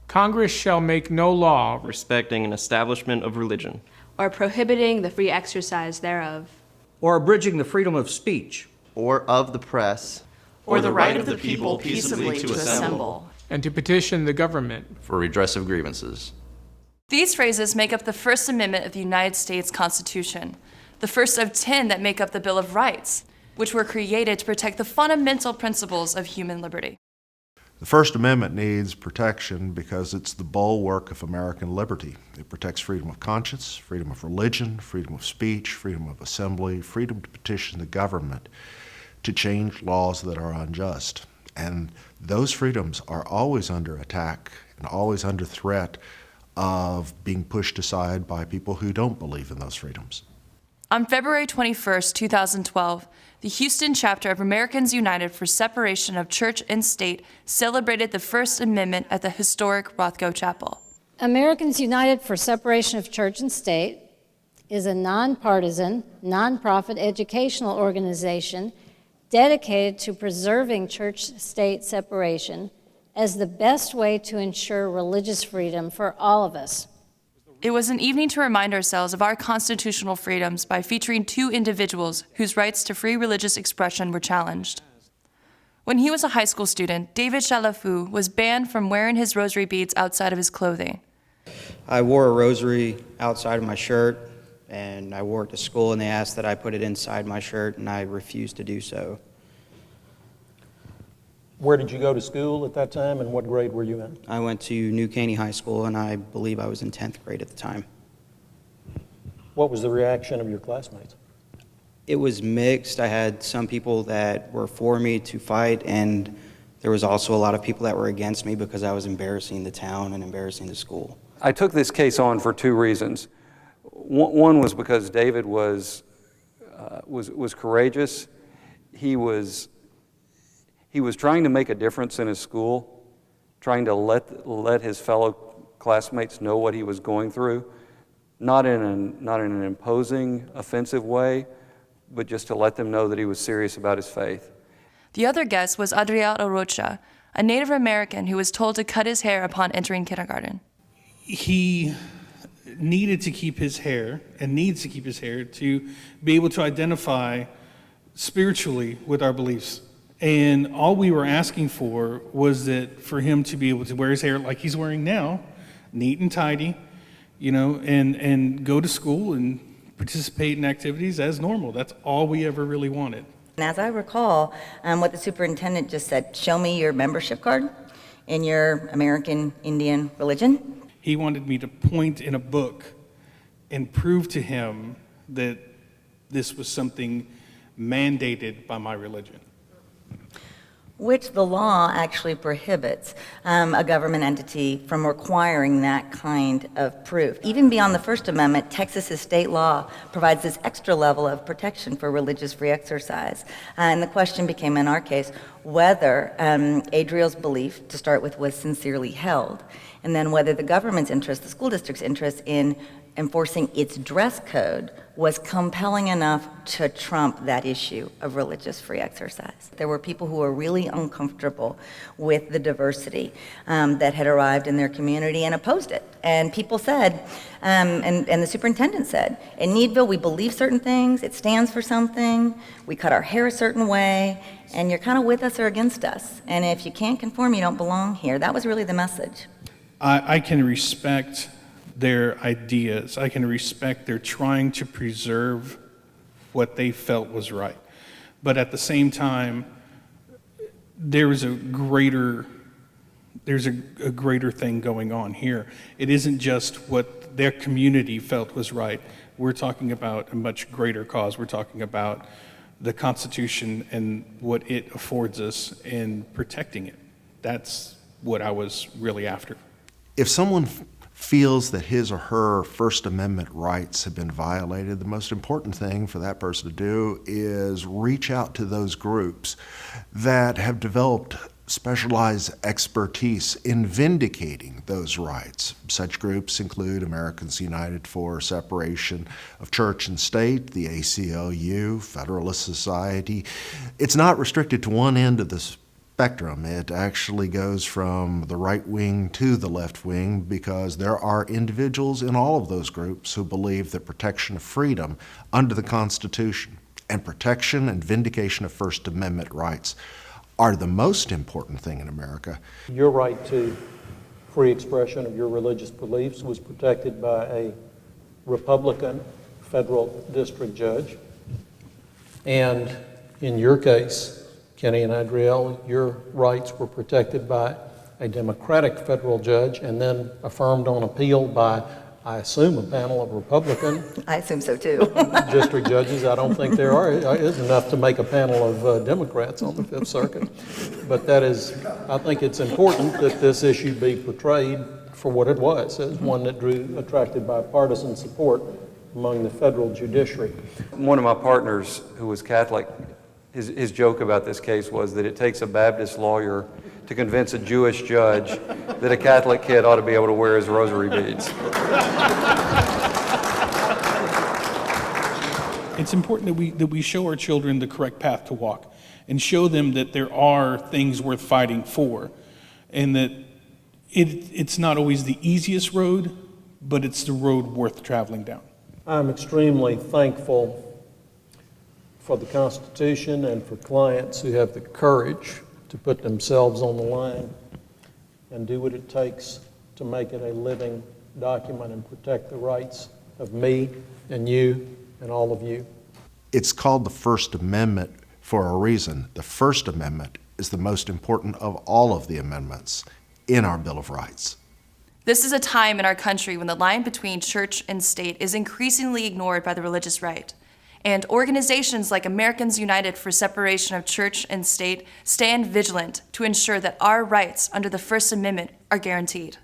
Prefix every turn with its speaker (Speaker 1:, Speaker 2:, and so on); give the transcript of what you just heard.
Speaker 1: Congress shall make no law
Speaker 2: respecting an establishment of religion,
Speaker 3: or prohibiting the free exercise thereof,
Speaker 4: or abridging the freedom of speech,
Speaker 2: or of the press,
Speaker 5: or the right of the people peaceably to assemble,
Speaker 1: and to petition the government
Speaker 6: for redress of grievances.
Speaker 5: These phrases make up the First Amendment of the United States Constitution, the first of 10 that make up the Bill of Rights, which were created to protect the fundamental principles of human liberty.
Speaker 7: The First Amendment needs protection because it's the bulwark of American liberty. It protects freedom of conscience, freedom of religion, freedom of speech, freedom of assembly, freedom to petition the government to change laws that are unjust. And those freedoms are always under attack and always under threat of being pushed aside by people who don't believe in those freedoms.
Speaker 5: On February 21st, 2012, the Houston chapter of Americans United for Separation of Church and State celebrated the First Amendment at the historic Rothko Chapel.
Speaker 8: Americans United for Separation of Church and State is a nonpartisan, nonprofit educational organization dedicated to preserving church-state separation as the best way to ensure religious freedom for all of us.
Speaker 5: It was an evening to remind ourselves of our constitutional freedoms by featuring two individuals whose rights to free religious expression were challenged. When he was a high school student, David Chalafu was banned from wearing his rosary beads outside of his clothing.
Speaker 9: I wore a rosary outside of my shirt, and I wore it to school, and they asked that I put it inside my shirt, and I refused to do so.
Speaker 4: Where did you go to school at that time, and what grade were you in?
Speaker 9: I went to New Caney High School, and I believe I was in 10th grade at the time.
Speaker 4: What was the reaction of your classmates?
Speaker 9: It was mixed. I had some people that were for me to fight, and there was also a lot of people that were against me because I was embarrassing the town and embarrassing the school.
Speaker 10: I took this case on for two reasons. One was because David was courageous. He was trying to make a difference in his school, trying to let his fellow classmates know what he was going through, not in an imposing, offensive way, but just to let them know that he was serious about his faith.
Speaker 5: The other guest was Adriel Orocha, a Native American who was told to cut his hair upon entering kindergarten.
Speaker 11: He needed to keep his hair, and needs to keep his hair, to be able to identify spiritually with our beliefs. And all we were asking for was that for him to be able to wear his hair like he's wearing now, neat and tidy, and go to school and participate in activities as normal. That's all we ever really wanted.
Speaker 12: And as I recall, what the superintendent just said, show me your membership card in your American Indian religion.
Speaker 11: He wanted me to point in a book and prove to him that this was something mandated by my religion.
Speaker 12: Which the law actually prohibits a government entity from requiring that kind of proof. Even beyond the First Amendment, Texas's state law provides this extra level of protection for religious free exercise. And the question became, in our case, whether Adriel's belief, to start with, was sincerely held, and then whether the government's interest, the school district's interest in enforcing its dress code was compelling enough to trump that issue of religious free exercise. There were people who were really uncomfortable with the diversity that had arrived in their community and opposed it. And people said, and the superintendent said, in Needville we believe certain things, it stands for something, we cut our hair a certain way, and you're kind of with us or against us. And if you can't conform, you don't belong here. That was really the message.
Speaker 11: I can respect their ideas. I can respect their trying to preserve what they felt was right. But at the same time, there's a greater thing going on here. It isn't just what their community felt was right. We're talking about a much greater cause. We're talking about the Constitution and what it affords us in protecting it. That's what I was really after.
Speaker 7: If someone feels that his or her First Amendment rights have been violated, the most important thing for that person to do is reach out to those groups that have developed specialized expertise in vindicating those rights. Such groups include Americans United for Separation of Church and State, the ACLU, Federalist Society. It's not restricted to one end of the spectrum. It actually goes from the right wing to the left wing because there are individuals in all of those groups who believe that protection of freedom under the Constitution and protection and vindication of First Amendment rights are the most important thing in America.
Speaker 4: Your right to free expression of your religious beliefs was protected by a Republican federal district judge. And in your case, Kenny and Adrielle, your rights were protected by a Democratic federal judge and then affirmed on appeal by, I assume, a panel of Republican
Speaker 12: I assume so too.
Speaker 4: district judges. I don't think there is enough to make a panel of Democrats on the Fifth Circuit. But that is, I think it's important that this issue be portrayed for what it was, as one that attracted bipartisan support among the federal judiciary.
Speaker 10: One of my partners who was Catholic, his joke about this case was that it takes a Baptist lawyer to convince a Jewish judge that a Catholic kid ought to be able to wear his rosary beads.
Speaker 11: It's important that we show our children the correct path to walk and show them that there are things worth fighting for, and that it's not always the easiest road, but it's the road worth traveling down.
Speaker 4: I'm extremely thankful for the Constitution and for clients who have the courage to put themselves on the line and do what it takes to make it a living document and protect the rights of me and you and all of you.
Speaker 7: It's called the First Amendment for a reason. The First Amendment is the most important of all of the amendments in our Bill of Rights.
Speaker 5: This is a time in our country when the line between church and state is increasingly ignored by the religious right. And organizations like Americans United for Separation of Church and State stand vigilant to ensure that our rights under the First Amendment are guaranteed.